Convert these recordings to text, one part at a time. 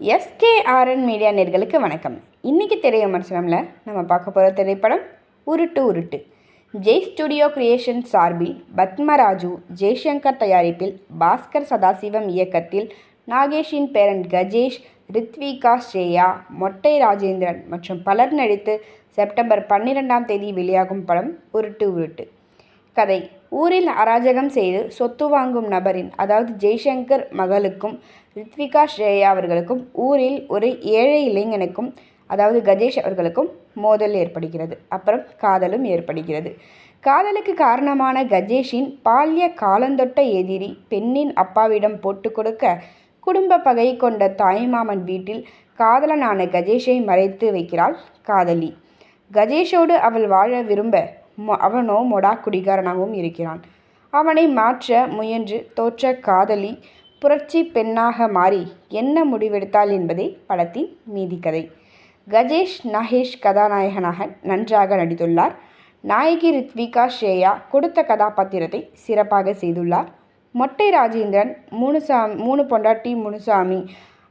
எஸ்கேஆர்என் media நேர்களுக்கு வணக்கம். இன்றைக்கி திரை விமர்சனம்ல நம்ம பார்க்க போகிற திரைப்படம் உருட்டு உருட்டு. ஜெய் ஸ்டுடியோ கிரியேஷன் சார்பில் பத்மராஜு, ஜெய்சங்கர் தயாரிப்பில், பாஸ்கர் சதாசிவம் இயக்கத்தில், நாகேஷின் பேரன் கஜேஷ், ரித்விகா, ஸ்ரேயா, மொட்டை ராஜேந்திரன் மற்றும் பலர் நடித்து செப்டம்பர் 12ஆம் தேதி வெளியாகும் படம் உருட்டு உருட்டு. கதை: ஊரில் அராஜகம் செய்து சொத்து வாங்கும் நபரின், அதாவது ஜெய்சங்கர் மகளுக்கும் ரித்விகா, ஸ்ரேயா அவர்களுக்கும் ஊரில் ஒரு ஏழை இளைஞனுக்கும், அதாவது கஜேஷ் அவர்களுக்கும் மோதல் ஏற்படுகிறது. அப்புறம் காதலும் ஏற்படுகிறது. காதலுக்கு காரணமான கஜேஷின் பால்ய காலந்தொட்ட எதிரி பெண்ணின் அப்பாவிடம் போட்டு கொடுக்க, குடும்ப பகை கொண்ட தாய்மாமன் வீட்டில் காதலனான கஜேஷை மறைத்து வைக்கிறாள் காதலி. கஜேஷோடு அவள் வாழ விரும்ப அவனோ மொடா குடிகாரனாகவும் இருக்கிறான். அவனை மாற்ற முயன்று தோற்ற காதலி புரட்சி பெண்ணாக மாறி என்ன முடிவெடுத்தாள் என்பதே படத்தின் மீதி கதை. கஜேஷ் நாகேஷ் கதாநாயகனாக நன்றாக நடித்துள்ளார். நாயகி ரித்விகா, ஸ்ரேயா கொடுத்த கதாபாத்திரத்தை சிறப்பாக செய்துள்ளார். மொட்டை ராஜேந்திரன், மூணு பொண்டாட்டி முனுசாமி,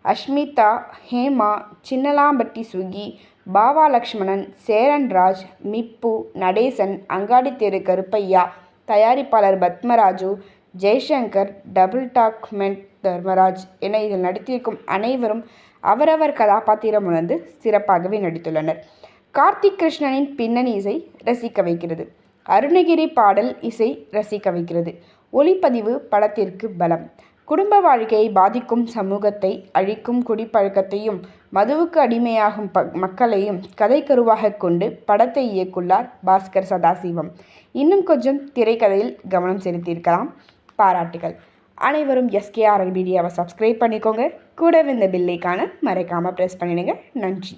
அஷ்மிதா, ஹேமா, சின்னலாம்பட்டி சுகி, பாவா லக்ஷ்மணன், சேரன்ராஜ், மிப்பு, நடேசன், அங்காடி தெரு கருப்பையா, தயாரிப்பாளர் பத்மராஜு, ஜெய்சங்கர், டபுள் டாக்மெண்ட் தர்மராஜ் என இதில் நடித்திருக்கும் அனைவரும் அவரவர் கதாபாத்திரம் உணர்ந்து சிறப்பாகவே நடித்துள்ளனர். கார்த்திக் கிருஷ்ணனின் பின்னணி இசை ரசிக்க வைக்கிறது. அருணகிரி பாடல் இசை ரசிக்க வைக்கிறது. ஒளிப்பதிவு படத்திற்கு பலம். குடும்ப வாழ்க்கையை பாதிக்கும் சமூகத்தை அழிக்கும் குடிப்பழக்கத்தையும் மதுவுக்கு அடிமையாகும் மக்களையும் கதைக்கருவாக கொண்டு படத்தை இயக்குள்ளார் பாஸ்கர் சதாசிவம். இன்னும் கொஞ்சம் திரைக்கதையில் கவனம் செலுத்தியிருக்கலாம். பாராட்டுகள். அனைவரும் எஸ்கேஆர்என் மீடியாவை சப்ஸ்கிரைப் பண்ணிக்கோங்க. கூடவே இந்த பில்லைக்கான மறக்காமல் ப்ரெஸ் பண்ணிடுங்க. நன்றி.